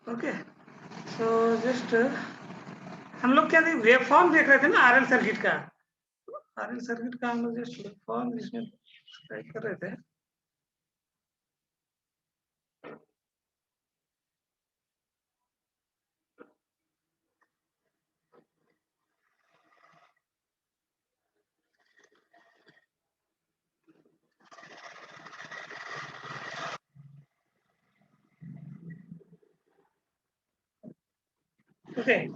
Okay, so just हम लोग क्या वेव फॉर्म देख रहे थे ना आरएल सर्किट का। आरएल सर्किट का हम लोग जस्ट वेव फॉर्म इसमें टाइप कर रहे थे। Okay,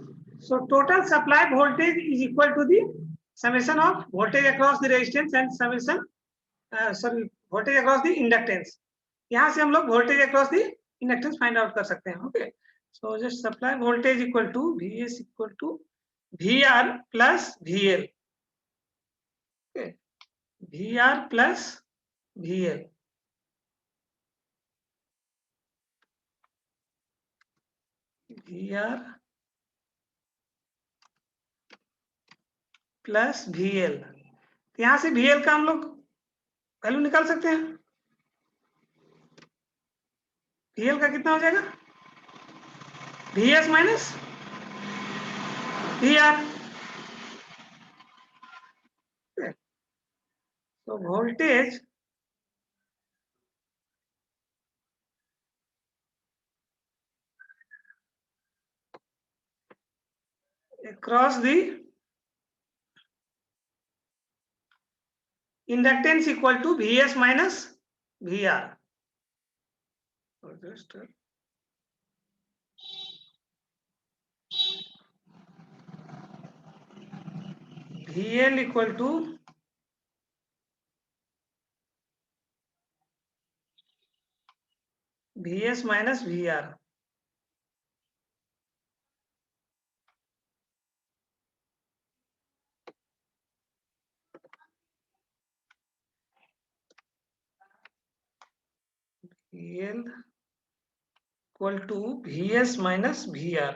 so total supply voltage is equal to the summation of voltage across the resistance and summation voltage across the inductance. यहाँ से हम लोग voltage across the inductance find out कर सकते हैं. Okay, so just supply voltage equal to Vs equal to VR plus VL. Okay, VR plus VL. VR plus VL. यहाँ से VL का हम लोग वैल्यू निकाल सकते हैं. VL का कितना हो जाएगा? VS minus VR. तो voltage across the inductance equal to Vs minus VR. So just VL equal to Vs minus VR. VL equal to Vs minus VR.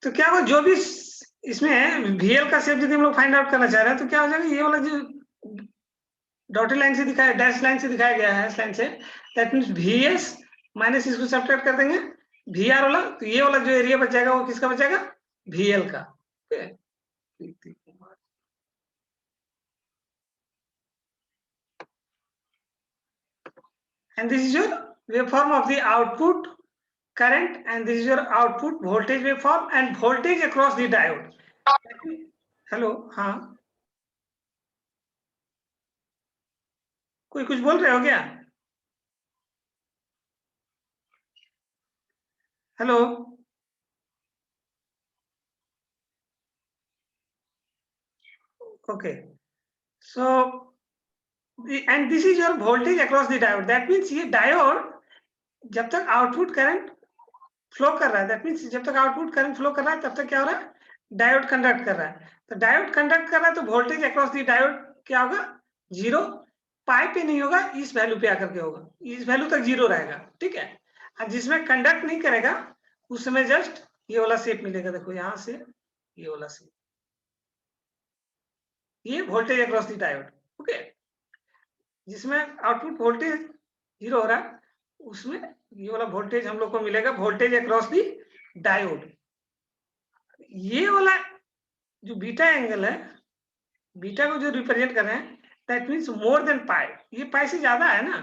तो क्या हो, जो भी इसमें VL का शेप यदि हम लोग फाइंड आउट करना चाह रहे हैं तो क्या हो जाएगा, ये वाला जो डॉटेड लाइन से दिखाया, डैश लाइन से दिखाया गया है, इस लाइन से, दैट मींस VS माइनस इसको सब्ट्रैक्ट कर देंगे VR वाला, तो ये वाला जो एरिया बच जाएगा वो किसका बच जाएगा? VL का. And this is your waveform of the output current, and this is your output voltage waveform and voltage across the diode. Hello, हाँ, कोई कुछ बोल रहे हो क्या? Hello, okay, so and this is your voltage across the diode. That means ये diode जब तक आउटपुट करंट फ्लो कर रहा है, दैट मींस जब तक आउटपुट करंट फ्लो कर रहा है तब तक क्या हो रहा है? डायोड कंडक्ट कर रहा है. तो डायोड कंडक्ट कर रहा है तो वोल्टेज अक्रॉस दी डायोड क्या होगा? 0. पाई पे नहीं होगा, इस वैल्यू पे आकर के होगा, इस वैल्यू तक 0 रहेगा. ठीक है. और जिसमें कंडक्ट नहीं करेगा उस समय जस्ट ये वाला शेप मिलेगा. देखो यहाँ से ये वाला शेप, ये voltage across the diode. Okay, जिसमें आउटपुट वोल्टेज 0 हो रहा है उसमें ये वाला वोल्टेज हम लोग को मिलेगा वोल्टेज अक्रॉस दी डायोड. ये वाला जो बीटा एंगल है, बीटा को जो रिप्रेजेंट कर रहे हैं, दैट मींस मोर देन पाई. ये पाई से ज्यादा है ना,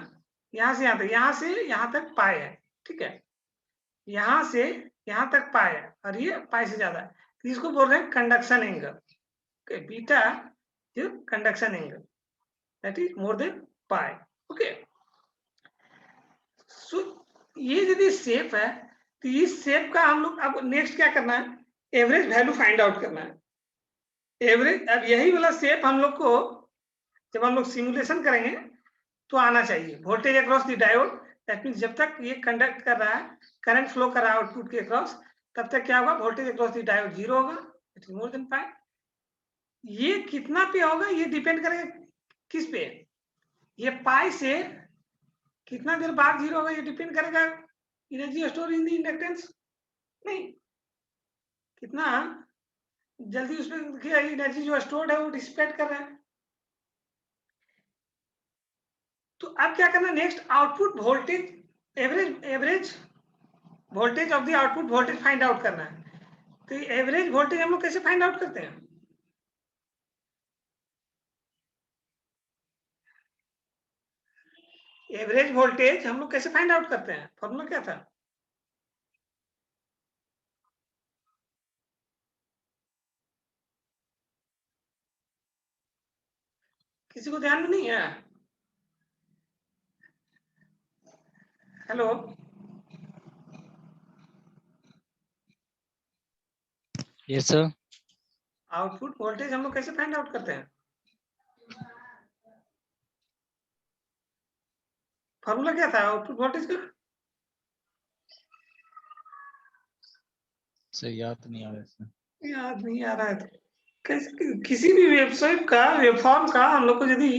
यहाँ से यहाँ तक, यहाँ से यहाँ तक पाई है. ठीक है, यहाँ से यहाँ तक पाई है और ये पाई से ज्यादा है, तो इसको बोल रहे हैं कंडक्शन एंगल. ओके, बीटा जो conduction angle that is more than pi. Okay, so ये यदि शेप है तो इस शेप का हम लोग अब नेक्स्ट क्या करना है? एवरेज वैल्यू फाइंड आउट करना है. एवरेज, अब यही वाला शेप हम लोग को जब हम लोग सिमुलेशन करेंगे तो आना चाहिए. Voltage across the diode, that means जब तक ये कंडक्ट कर रहा है, करंट फ्लो कर रहा है आउटपुट के अक्रॉस, तब तक क्या होगा? वोल्टेज अक्रॉस द डायोड 0 होगा, इट इज मोर देन पाई. ये कितना पे होगा ये डिपेंड करेगा किस पे, ये पाई से कितना देर बाद 0 होगा ये डिपेंड करेगा energy store in the inductance, नहीं कितना जल्दी उसमें एनर्जी जो स्टोर्ड है वो डिसिपेट कर रहा है। तो अब क्या करना, next output voltage, average voltage of the output voltage find out करना है। तो एवरेज वोल्टेज हम लोग कैसे फाइंड आउट करते हैं, एवरेज वोल्टेज हम लोग कैसे फाइंड आउट करते हैं, फॉर्मूला क्या था, किसी को ध्यान में नहीं है? Hello, yes sir. Output voltage हम लोग कैसे फाइंड आउट करते हैं, फॉर्मूला क्या था आउटपुट वोल्टेज का? सर याद नहीं आ रहा है। याद नहीं आ रहा है तो किसी भी वेबसाइट का वेबफॉर्म का हम लोग को यदि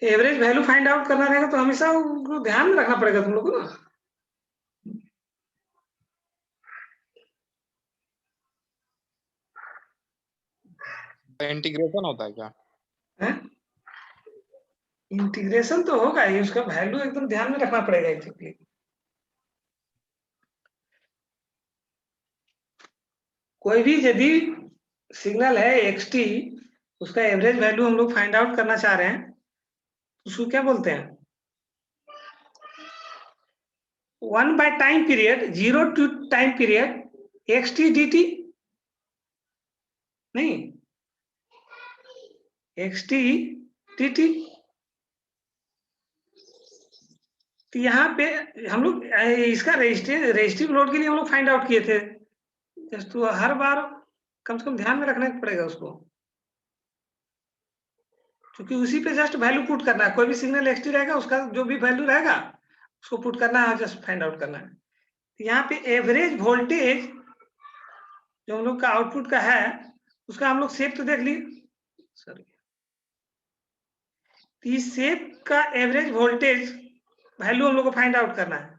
एवरेज वैल्यू फाइंड आउट करना रहेगा तो हमेशा उनको ध्यान में रखना पड़ेगा तुम लोग को ना। इंटीग्रेशन होता है क्या? इंटीग्रेशन तो होगा ही, उसका वैल्यू एकदम ध्यान में रखना पड़ेगा एक्चुअली। कोई भी यदि सिग्नल है एक्सटी, उसका एवरेज वैल्यू हम लोग फाइंड आउट करना चाह रहे हैं, उसको क्या बोलते हैं, 1 by time period 0 to time period x t dt, नहीं एक्सटी dt। तो यहाँ पे हम लोग इसका रेजिस्टिव लोड के लिए हम लोग फाइंड आउट किए थे, तो हर बार कम से कम ध्यान में रखना पड़ेगा उसको, क्योंकि उसी पे जस्ट वैल्यू पुट करना है, कोई भी सिग्नल एक्सटी रहेगा उसका जो भी वैल्यू रहेगा उसको पुट करना है, जस्ट फाइंड आउट करना है। तो यहाँ पे एवरेज वोल्टेज जो हम लोग का आउटपुट का है उसका हम लोग शेप तो देख लिए, सॉरी इस शेप का एवरेज वोल्टेज वैल्यू हम लोग को फाइंड आउट करना है।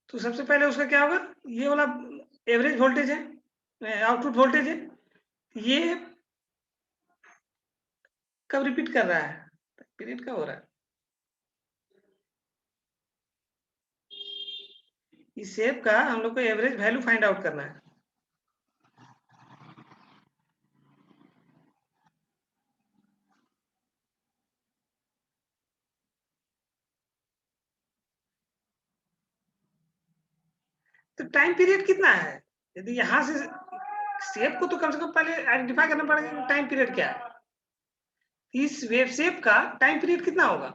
तो सबसे पहले उसका क्या होगा, ये वाला एवरेज वोल्टेज है, आउटपुट वोल्टेज है, ये कब रिपीट कर रहा है, पीरियड कब हो रहा है, इस शेप का हम लोग को एवरेज वैल्यू फाइंड आउट करना है। तो टाइम पीरियड कितना है, यदि यहां से शेप को तो कम से कम पहले आइडेंटिफाई करना पड़ेगा कि टाइम पीरियड क्या है। इस वेव शेप का टाइम पीरियड कितना होगा,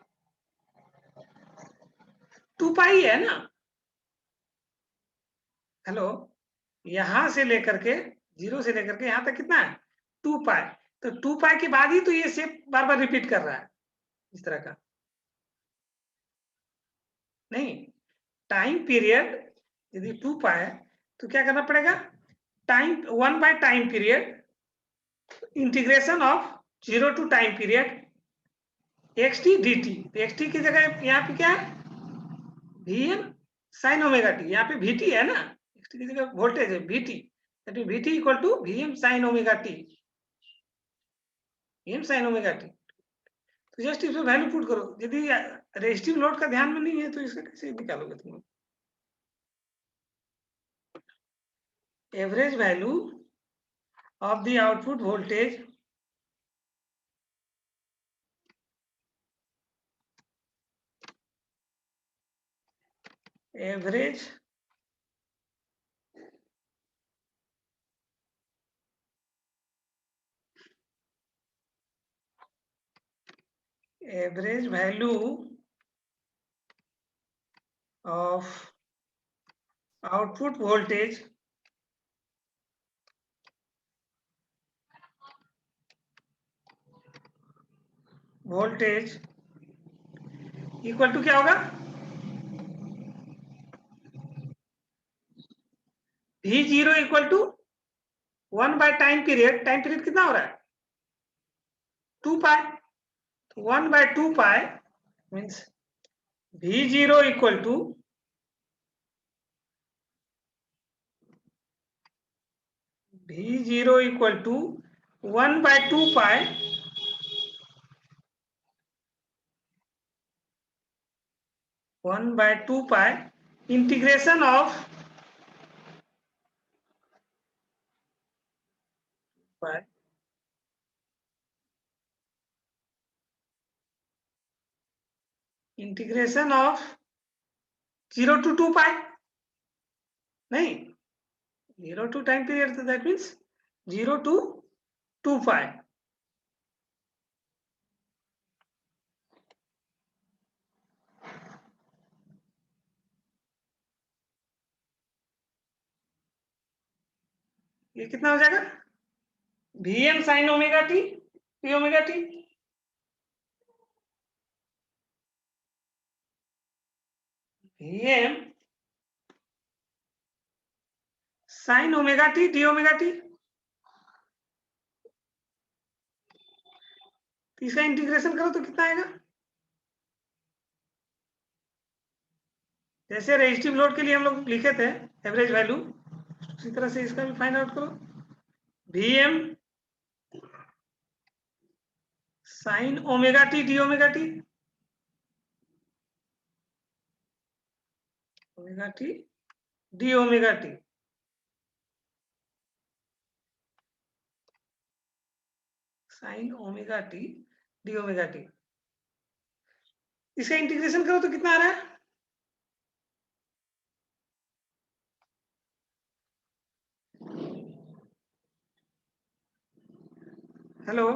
2 पाई है ना। हेलो, यहां से लेकर के 0 से लेकर के यहां तक कितना है 2 पाई, तो 2 पाई के बाद ही तो ये शेप बार बार रिपीट कर रहा है इस तरह का, नहीं टाइम पीरियड यदि 2 पाई है तो क्या करना पड़ेगा, time 1 by time period integration of 0 to time period x t dt। X t की जगह यहाँ पे क्या है Vm साइन ओमेगा टी, यहाँ पे Vt है ना, एक्सटी की जगह वोल्टेज है Vt, that mean Vt equal to Vm sine omega t, Vm sine omega t. तो जस्ट इसमें वैल्यू पुट करो, यदि रेजिस्टिव लोड का ध्यान में नहीं है तो इसका कैसे निकालोगे तुम लोग, average value of the output voltage average average value of output voltage equal to क्या होगा, V0 equal to 1 by time period कितना हो रहा है 2 pi, 1 by 2 pi means V0 equal to V0 equal to 1 by 2 pi integration of integration of 0 to 2 pi नहीं 0 to time period, that means 0 to 2 pi. ये कितना हो जाएगा Vm sin omega T p omega t Vm sin omega t d omega T, इसका integration करो तो कितना आएगा, जैसे रेजिस्टिव लोड के लिए हम लोग लिखे थे एवरेज वैल्यू, उसी तरह से इसका भी फाइंड आउट करो। Vm sin omega t d omega T, omega t d omega T, sin omega t d omega T, इसका इंटीग्रेशन करो तो कितना आ रहा है, हेलो,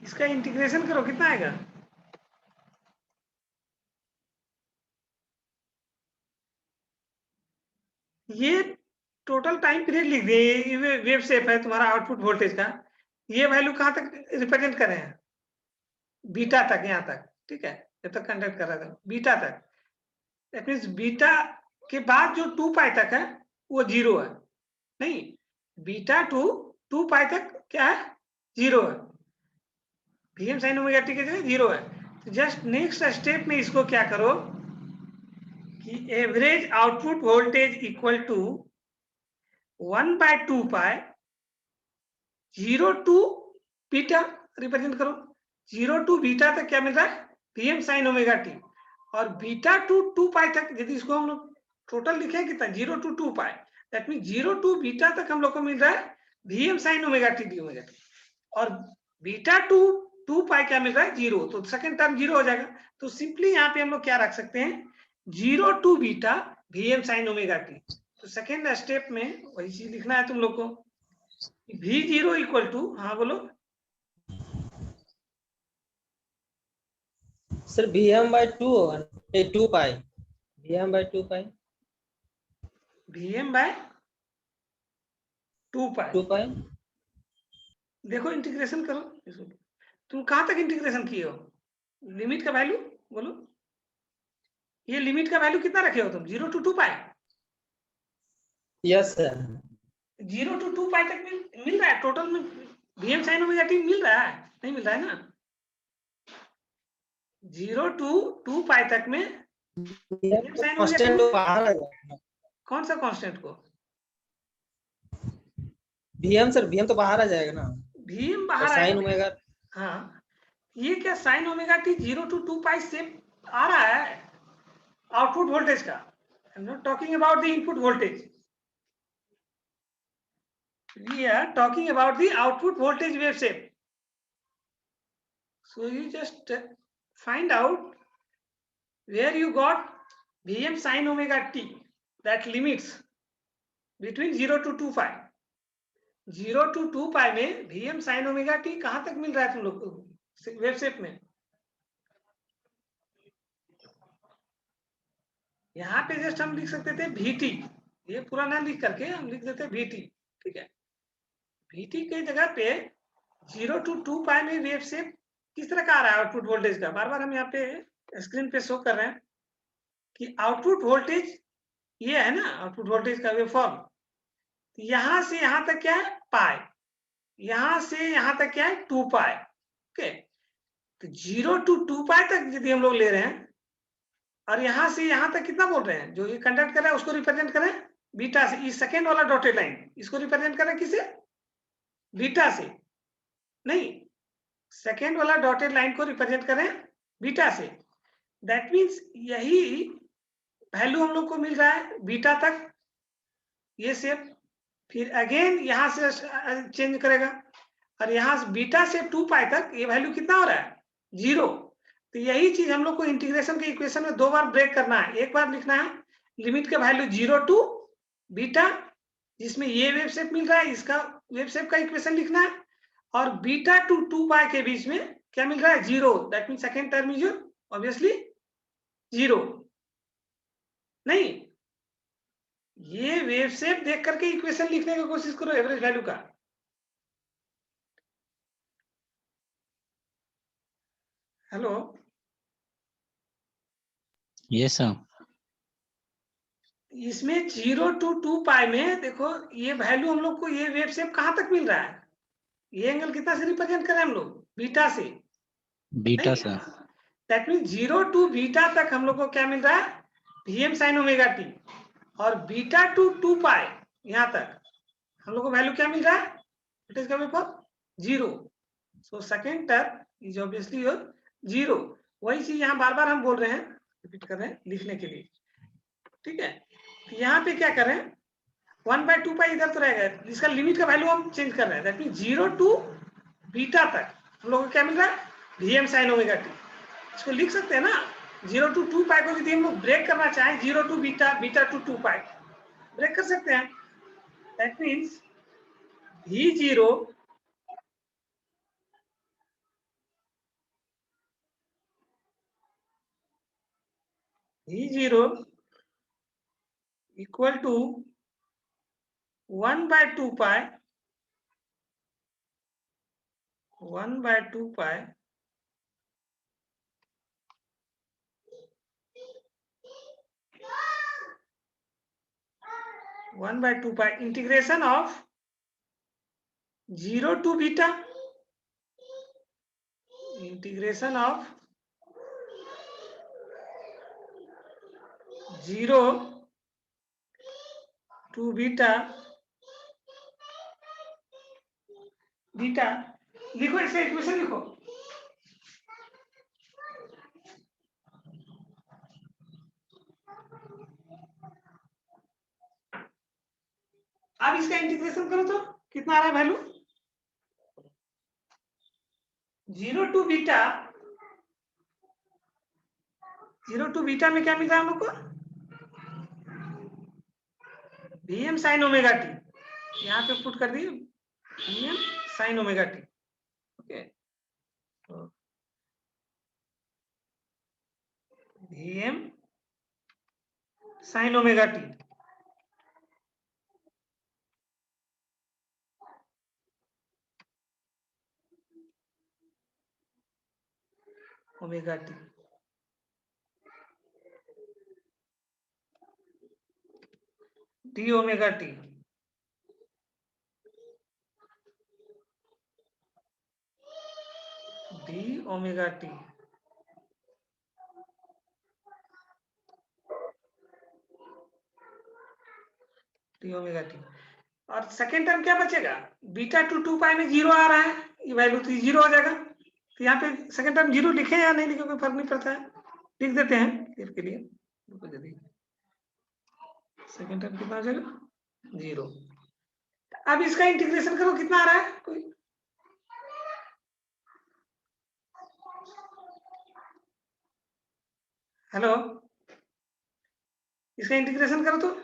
इसका इंटीग्रेशन करो कितना आएगा, ये टोटल टाइम पीरियड लिख दिए, ये वेव शेप है तुम्हारा आउटपुट वोल्टेज का, ये वैल्यू कहां तक रिप्रेजेंट कर रहे हैं, बीटा तक, यहाँ तक, ठीक है, जब तक कंडक्ट कर रहा था बीटा तक, दैट मीन्स बीटा के बाद जो 2 पाई तक है वो 0 है, नहीं बीटा टू 2 पाई तक क्या है 0 है, Vm sin ओमेगा टी की जगह 0 है। तो जस्ट नेक्स्ट स्टेप में इसको क्या करो कि average output voltage equal to 1 by 2 pi 0 to beta represent करो, 0 टू बीटा तक क्या मिल रहा है Vm sin ओमेगा टी, और बीटा टू 2 पाई तक यदि इसको हम लोग टोटल लिखे कितना 0 to 2 pi, that mean 0 to beta तक हम लोग को मिल रहा है Vm sin omega t d omega t, और बीटा टू 2 पाई क्या मिल रहा है 0, तो सेकंड टर्म 0 हो जाएगा। तो सिंपली यहाँ पे हम लोग क्या रख सकते हैं 0 to beta Vm sin omega t. तो सेकंड स्टेप में वही चीज लिखना है तुम लोग को, V0 इक्वल टू, हाँ बोलो सर Vm by 2 होगा, 2 पाई, Vm by 2 pi, Vm by 2 पाई, 2 पाई, देखो इंटीग्रेशन करो इसको, तुम कहां तक इंटीग्रेशन किए हो, लिमिट का वैल्यू बोलो, ये लिमिट का वैल्यू कितना रखे हो तुम 0 to 2 pi, yes sir, 0 to 2 pi तक मिल रहा है टोटल में Vm sin ओमेगा टी मिल रहा है, नहीं मिल रहा है ना, 0 टू 2 पाई तक में कांस्टेंट बाहर आ जाएगा, कौन सा कांस्टेंट को, Vm सर, Vm तो बाहर आ जाएगा ना, Vm बाहर साइन आएगा, ओमेगा, हाँ ये क्या साइन ओमेगा टी 0 टू 2 पाई से आ रहा है आउटपुट वोल्टेज का, I am not talking about the input voltage, we are talking about the output voltage wave shape. So you just find out where you got Vm sin omega t that limits between 0 to 2 pi. 0 to 2 pi में Vm sin omega t कहां तक मिल रहा है तुम लोग को wave shape में, यहाँ पे जस्ट हम लिख सकते थे Vt, ये पूरा ना लिख करके हम लिख देते Vt, ठीक है, Vt के जगह पे 0 टू 2 पाई में वेव शेप किस तरह का आ रहा है आउटपुट वोल्टेज का, बार बार हम यहाँ पे स्क्रीन पे शो कर रहे हैं कि आउटपुट वोल्टेज ये है ना आउटपुट वोल्टेज का वेव फॉर्म। यहां से यहां तक क्या है पाई, यहां से यहां तक क्या है 2 पाई। ओके, तो 0 to 2 पाई तक यदि हम लोग ले रहे हैं और यहां से यहां तक कितना बोल रहे हैं, जो ये कंडक्ट कर रहा है उसको रिप्रेजेंट करें बीटा से। इस सेकेंड वाला डॉटेड लाइन इसको रिप्रेजेंट करें किसे, बीटा से। नहीं, सेकेंड वाला डॉटेड लाइन को रिप्रेजेंट करें बीटा से। दैट मीन्स यही वैल्यू हम लोग को मिल रहा है बीटा तक, ये शेप। फिर अगेन यहां से चेंज करेगा और यहां से बीटा से 2 पाई तक ये वैल्यू कितना हो रहा है 0। तो यही चीज हम लोग को इंटीग्रेशन के इक्वेशन में 2 बार ब्रेक करना है। एक बार लिखना है लिमिट का वैल्यू 0 टू बीटा, जिसमें ये वेव शेप मिल रहा है, इसका वेव शेप का इक्वेशन लिखना है, और बीटा टू 2 पाई के बीच में क्या मिल रहा है 0। That mean second term is obviously 0। नहीं, ये वेव शेप देख करके इक्वेशन लिखने की कोशिश करो एवरेज वैल्यू का। Hello, yes sir. इसमें 0 to 2 पाई में देखो ये वैल्यू हम लोग को, ये वेव शेप कहां तक मिल रहा है, ये एंगल कितना से रिप्रेजेंट करें हम लोग बीटा से। बीटा नहीं, sir. That mean 0 to beta तक हम लोग को क्या मिल रहा है Vm sin ओमेगा टी, और बीटा टू 2 पाई यहां तक हम लोग को वैल्यू क्या मिल रहा है, it is coming for 0। So second term is obviously your 0। वही चीज यहाँ बार बार हम बोल रहे हैं, रिपीट कर रहे हैं लिखने के लिए। ठीक है, तो यहाँ पे क्या करें 1/2 पाई इधर तो रहेगा, इसका लिमिट का वैल्यू हम चेंज कर रहे हैं। दैट मीन 0 टू बीटा तक हम लोग को क्या मिल रहा है Vm sin ओमेगा टी। इसको लिख सकते हैं ना 0 to 2 पाई को यदि हम लोग ब्रेक करना चाहें 0 to beta, beta to 2 pi break कर सकते हैं। That means V0 equal to 1/2 pi 1/2 pi integration of 0 to beta, integration of 0 to beta, beta लिखो, इसका इक्वेशन लिखो। अब इसका इंटीग्रेशन करो तो कितना आ रहा है value 0 to beta, 0 to beta में क्या मिल रहा है हम लोग को Vm sin ओमेगा टी, यहाँ पे पुट कर दिए Vm sin omega T. Okay, Vm sin omega T, omega t d omega t, d omega t, d omega t. और सेकेंड टर्म क्या बचेगा बीटा टू 2 पाई में 0 आ रहा है, ये वैल्यू तो 0 हो जाएगा। तो यहाँ पे सेकेंड टर्म 0 लिखे या नहीं लिखे कोई फर्क नहीं पड़ता है, लिख देते हैं क्लियर के लिए। सेकेंड टर्म कितना हो जाएगा 0। अब इसका इंटीग्रेशन करो कितना आ रहा है कोई, हेलो, इसका इंटीग्रेशन करो तो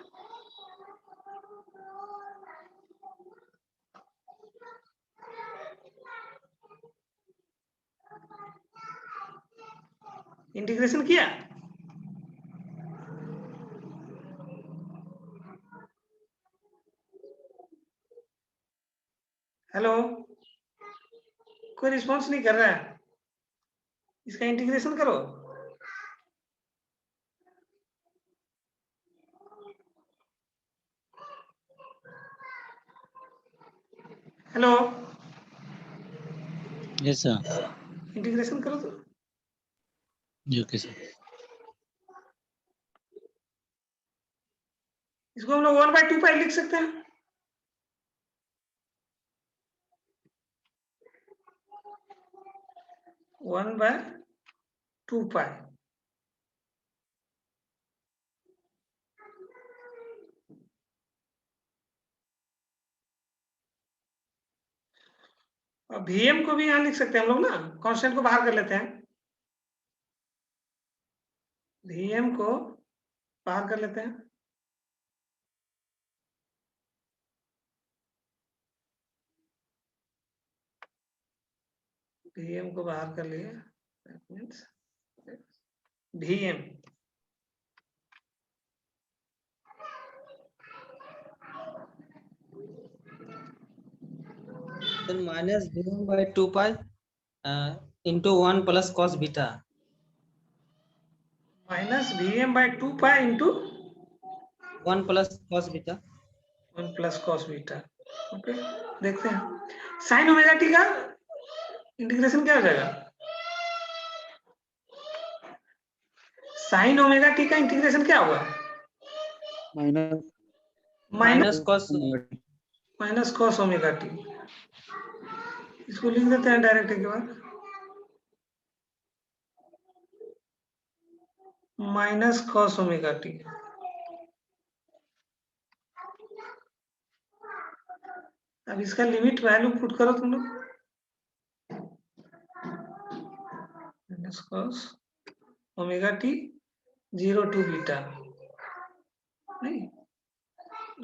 इंटीग्रेशन किया, हेलो, कोई रिस्पॉन्स नहीं कर रहा है, इसका इंटीग्रेशन करो। Hello, Yes, sir. इंटीग्रेशन करो तो Okay, sir. इसको हम लोग 1/2 पाई लिख सकते हैं। वन बाय टू पाई। और Vm को भी यहाँ लिख सकते हैं हम लोग ना, कांस्टेंट को बाहर कर लेते हैं। Vm को बाहर कर लेते हैं। Vm को बाहर कर लिए, that means Vm then minus Vm by 2 pi into 1 plus cos beta. Minus Vm/2 pi into 1 plus cos beta. 1 plus cos beta. Okay, देखते हैं साइन ओमेगा टी का इंटीग्रेशन क्या हो जाएगा। साइन ओमेगा टी का इंटीग्रेशन क्या होगा। Minus Minus cos minus cos omega t. इसको लिख देते हैं डायरेक्ट एक बार, माइनस कॉस ओमेगा टी। अब इसका लिमिट वैल्यू पुट करो तुम लोग, minus cos omega t 0 to beta. नहीं,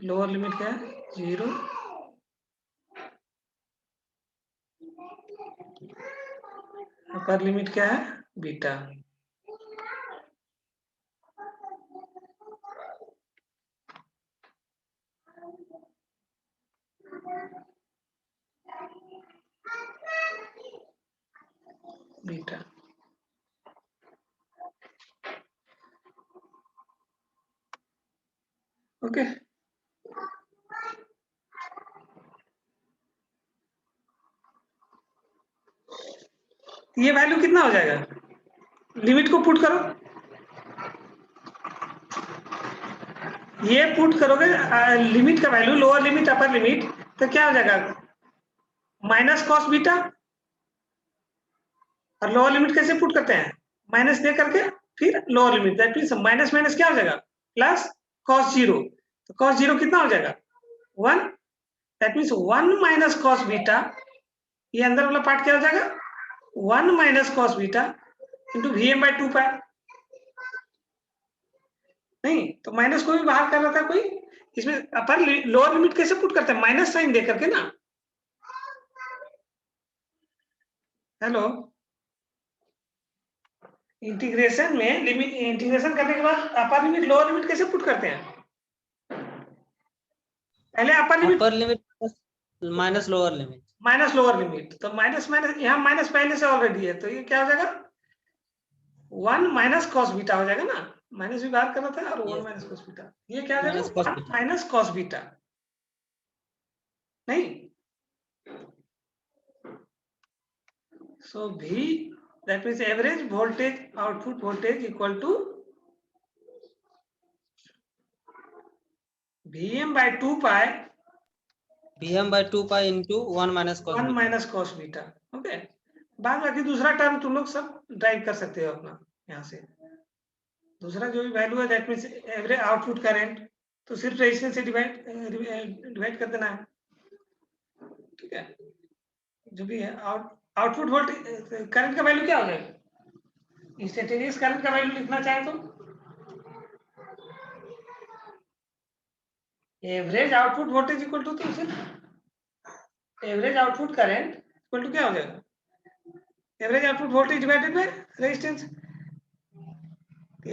लोअर लिमिट क्या है 0, अपर लिमिट क्या है बीटा। Beta okay. ये वैल्यू कितना हो जाएगा, लिमिट को पुट करो। ये पुट करोगे लिमिट का value, lower limit upper limit, तो क्या हो जाएगा माइनस कॉस बीटा। और लोअर लिमिट कैसे पुट करते हैं, माइनस दे करके फिर lower limit, that means minus minus क्या हो जाएगा प्लस कॉस 0। तो कॉस 0 कितना हो जाएगा 1, that means 1 minus cos beta. ये अंदर वाला पार्ट क्या हो जाएगा 1 minus cos beta into Vm/2 पाई। नहीं तो माइनस को भी बाहर कर रहा था कोई, इसमें अपर लोअर लिमिट कैसे पुट करते हैं, माइनस साइन दे करके ना। हेलो, इंटीग्रेशन में लिमिट, इंटीग्रेशन करने के बाद अपर लिमिट लोअर लिमिट कैसे पुट करते हैं, पहले upper limit Upper limit plus minus lower limit. Minus lower limit. तो माइनस माइनस यहाँ माइनस पहले से ऑलरेडी है, तो ये क्या हो जाएगा 1 माइनस कॉस बीटा हो जाएगा ना, माइनस भी बाहर करना था और 1 Yes. Minus cos beta. ये क्या हो Minus cos जाएगा beta. Minus cos beta. नहीं, so V, that means average voltage, output voltage equal to Vm/2 pi Vm by 2 pi into 1 minus cos 1 beta. Minus cos beta. Okay, बाद बाकी दूसरा term तुम लोग सब ड्राइव कर सकते हो अपना यहाँ से। दूसरा जो भी वैल्यू है that means average output current, तो सिर्फ रेजिस्टेंस से डिवाइड कर देना है, ठीक है। जो भी है आउटपुट वोल्टेज करंट का वैल्यू क्या हो जाएगा, इंस्टेंटेनियस करंट का वैल्यू लिखना चाहे तो average output voltage equal to, तो सिर्फ average output current equal to क्या हो जाएगा average output voltage divided by resistance.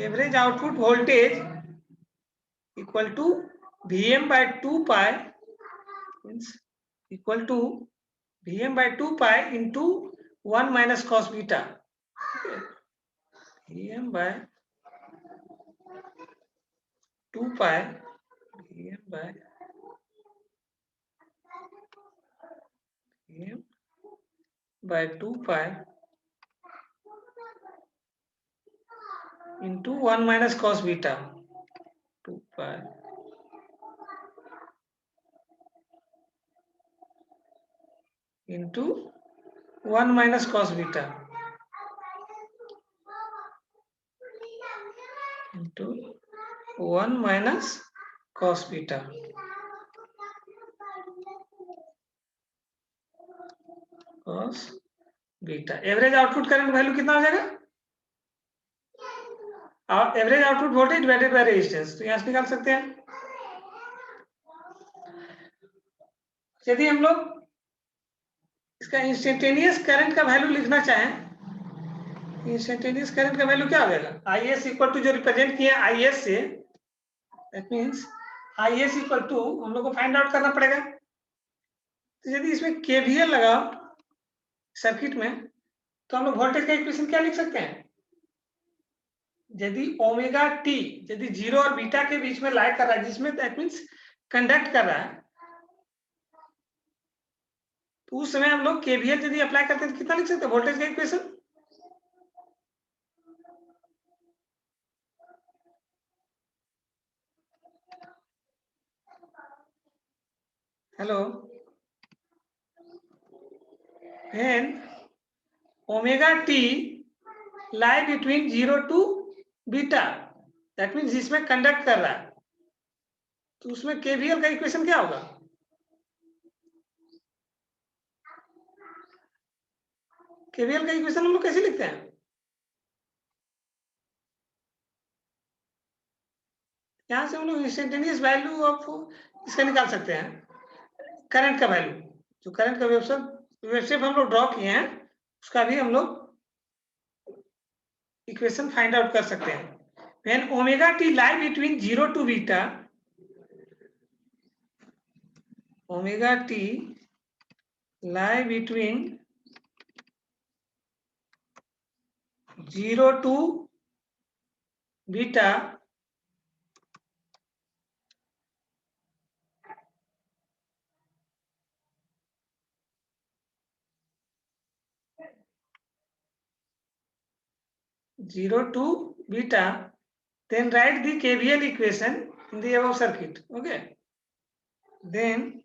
Average output voltage equal to Vm/2 pi means equal to Vm/2 pi into 1 minus cos beta. Vm/2 pi Vm Vm by 2 pi into 1 minus cos beta 2 pi into 1 minus cos beta into 1 minus cos beta cos beta। Average output current value कितना हो जाएगा? Average output voltage divided by resistance. तो यहां से निकाल सकते हैं। यदि हम लोग इसका इंस्टेंटेनियस करंट का वैल्यू लिखना चाहें, इंस्टेंटेनियस करंट का वैल्यू क्या हो जाएगा? IS इक्वल टू जो रिप्रेजेंट किया IS से, that means IS equal to हम लोग को फाइंड आउट करना पड़ेगा। तो यदि इसमें KVL लगाओ सर्किट में, तो हम लोग वोल्टेज का इक्वेशन क्या लिख सकते हैं? यदि ओमेगा टी यदि 0 और बीटा के बीच में लाई कर रहा है, जिसमें दैट मींस कंडक्ट कर रहा है, तो उस समय हम लोग KVL यदि अप्लाई करते हैं तो कितना लिख सकते हैं वोल्टेज का equation? Hello, when omega t lie between 0 to beta, that means जिसमें कंडक्ट कर रहा है, तो उसमें KVL का इक्वेशन क्या होगा? KVL का इक्वेशन हम लोग कैसे लिखते हैं? यहां से हम लोग इंस्टेंटेनियस वैल्यू ऑफ इसका निकाल सकते हैं, करंट का वैल्यू। जो करंट का वेवशेप हम लोग ड्रॉ किए हैं, उसका भी हम लोग इक्वेशन फाइंड आउट कर सकते हैं। When omega t lie between 0 to beta, omega t lie between 0 to beta, then write the KVL equation in the above circuit. Okay, then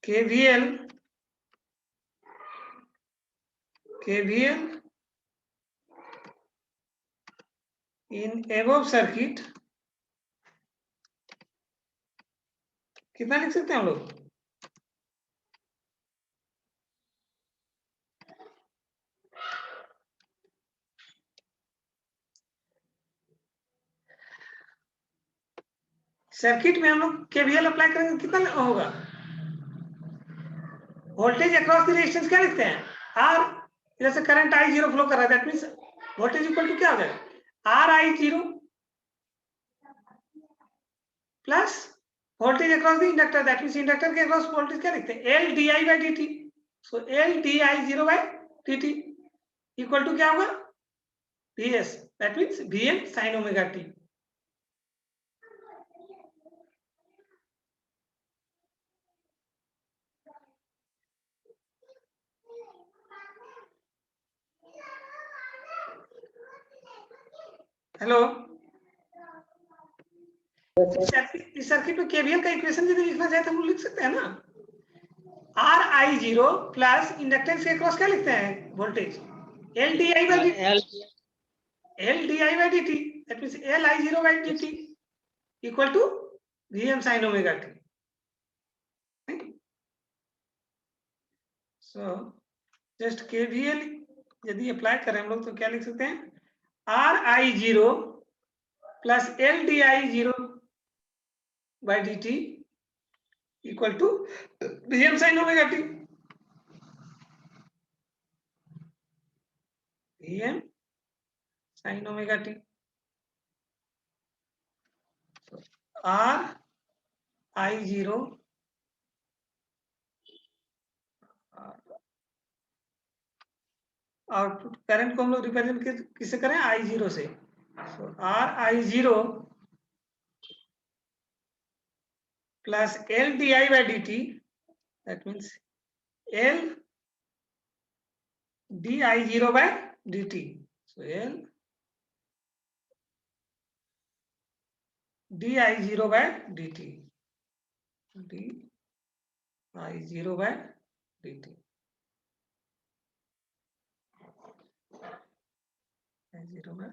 KVL in above circuit कितना लिख सकते हैं हम लोग? Circuit में हम लोग KVL अप्लाई करेंगे कितना होगा? वोल्टेज अक्रॉस द रेजिस्टेंस क्या लिखते हैं? R, इधर से करंट I0 फ्लो कर रहा है, that means voltage equal to क्या हो जाएगा? RI0 plus voltage across the inductor, that means inductor के अक्रॉस वोल्टेज क्या लिखते हैं? LdI/dt। So LdI0/dt equal to क्या होगा? VS, that means Vm sin omega t। Hello, इस सर्किट में KVL का इक्वेशन यदि लिखना चाहे तो हम लिख सकते हैं ना। RI0 प्लस इंडक्टेंस के क्रॉस क्या लिखते हैं voltage? LdI/dt, that means LI0/dt equal to Vm sin omega t। So just KVL यदि अप्लाई करें हम लोग तो क्या लिख सकते हैं? RI0 plus LdI0/dt equal to Vm sin omega t। Vm sin omega t। RI0 output current को हम लोग रिप्रेजेंट किससे करें? I0 से। So RI0 plus L di by dt, that means L di0 by dt. So L di0 by dt, di0 by dt, I0 by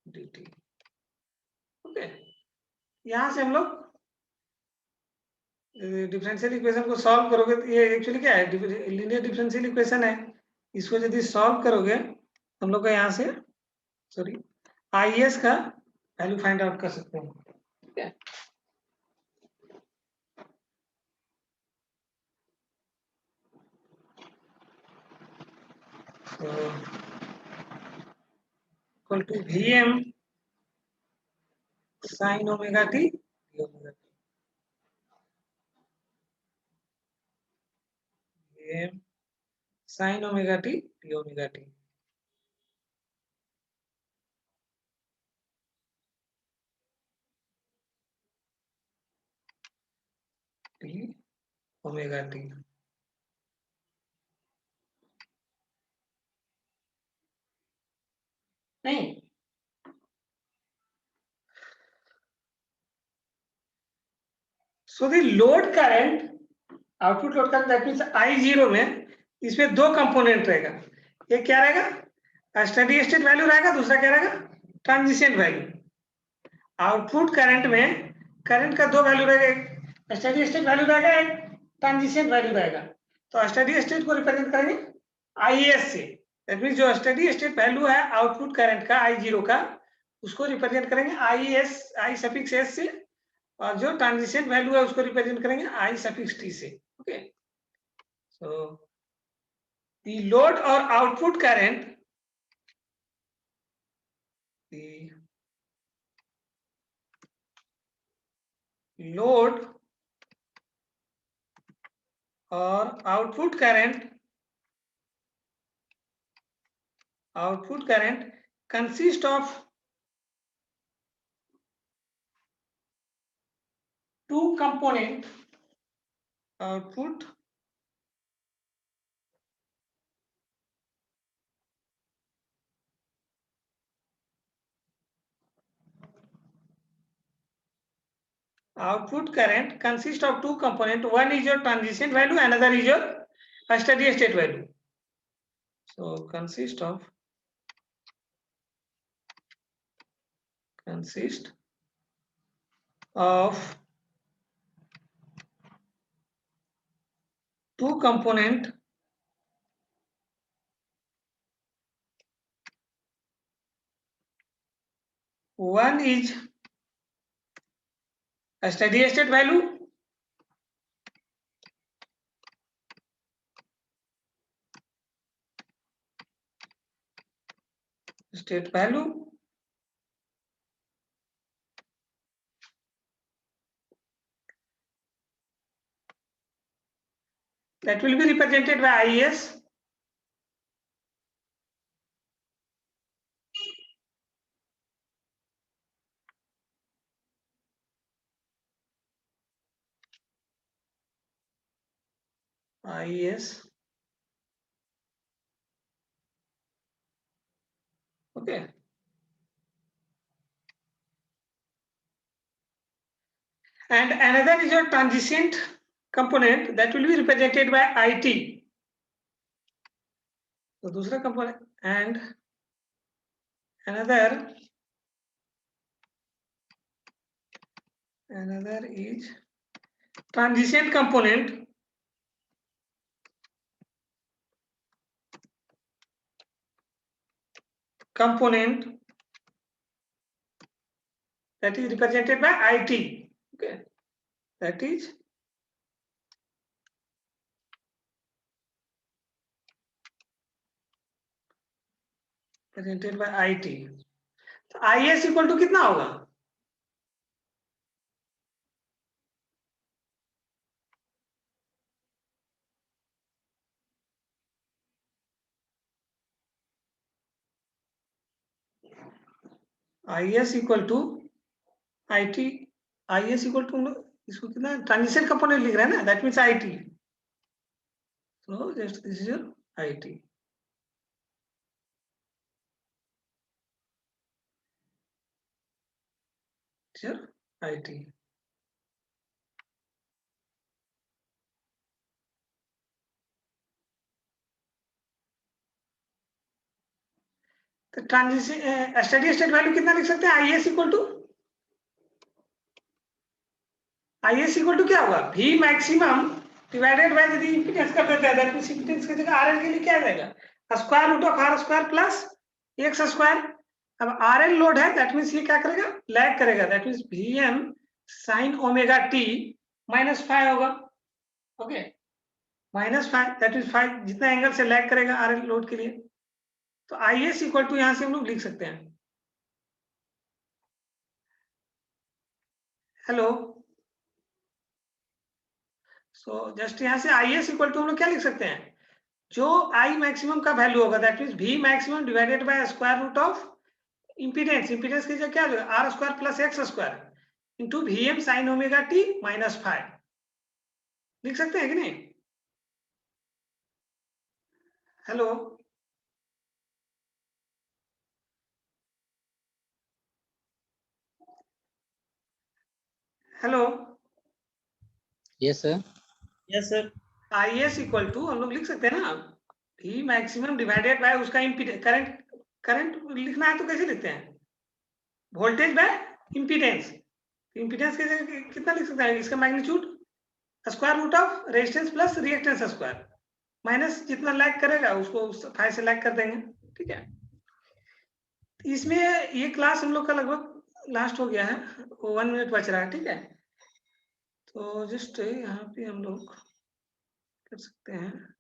dt. Okay, यहां से हम लोग डिफरेंशियल इक्वेशन को सॉल्व करोगे तो ये एक्चुअली क्या है, लीनियर डिफरेंशियल इक्वेशन है। इसको यदि सॉल्व करोगे हम लोग का यहाँ से सॉरी IS का वैल्यू फाइंड आउट कर सकते हैं। ठीक है, equal to VM sin omega t d omega t, VM sin omega t d omega t. D omega t, नहीं so the load current, output load current that means I0 में इसमें दो component रहेगा। एक क्या रहेगा, स्टेडी स्टेट वैल्यू रहेगा, दूसरा क्या रहेगा, ट्रांजिशन वैल्यू। आउटपुट करंट में करंट का दो वैल्यू रहेगा, एक स्टेडी स्टेट वैल्यू रहेगा, एक ट्रांजिशन वैल्यू रहेगा। तो स्टेडी स्टेट को रिप्रेजेंट करेंगे IS से, दैट मींस जो स्टेडी स्टेट वैल्यू है आउटपुट करंट का I0 का, उसको रिप्रेजेंट करेंगे I सफिक्स S से, और जो ट्रांजिशन वैल्यू है उसको रिप्रेजेंट करेंगे I सफिक्स T से। ओके, सो द लोड और आउटपुट करंट, द लोड और output current consist of two component, output current consists of two component, one is your transition value, another is your steady state value. So consist of two component, one is a steady state value, that will be represented by IS, okay, and another is your transient component that will be represented by IT. So दूसरा component, and another is transition component that is represented by IT. Okay, that is represented by IT. तो IS equal to कितना होगा, IS equal to IT, IS equal to इसको कितना transition component लिख रहे हैं ना, that means I T. So just this is your I T. I T. तो ट्रांजिशन स्टेडी स्टेट वैल्यू कितना लिख सकते हैं? I S equal to, I S equal to क्या होगा? वी मैक्सिमम डिवाइडेड बाय, यदि इंपीडेंस कर देते हैं दैट मींस इंपीडेंस की जगह आरएल के लिए क्या आ जाएगा? Square root of R square plus X square. अब आरएल लोड है दैट मींस ये क्या करेगा? लैग करेगा, that means V M sin omega t -5 होगा। ओके, -5 दैट मींस 5 जितना एंगल से लैग करेगा आरएल लोड के लिए। तो आई एस इक्वल टू यहां से हम लोग लिख सकते हैं, हेलो। सो जस्ट यहां से आई एस इक्वल टू हम लोग क्या लिख सकते हैं? जो आई मैक्सिमम का वैल्यू होगा that means V maximum divided by square root of impedance. Impedance की जगह क्या होगा? R square plus X square into V M sine omega t -5 लिख सकते हैं कि नहीं? Hello, hello. Yes sir. Yes, sir. I S equal to हम लोग लिख सकते हैं ना, वी मैक्सिमम डिवाइडेड बाय उसका इंपीडेंस, करंट। करंट लिखना है तो कैसे लिखते हैं? Voltage bye impedance. इंपीडेंस की जगह कितना लिख सकते हैं? इसका magnitude square root of resistance plus reactance square minus जितना लैग करेगा उसको उस 5 से लैग कर देंगे। ठीक है, इसमें ये क्लास हम लोग का लगभग लास्ट हो गया है, 1 मिनट बच रहा है। ठीक है, तो जस्ट यहाँ पे हम लोग कर सकते हैं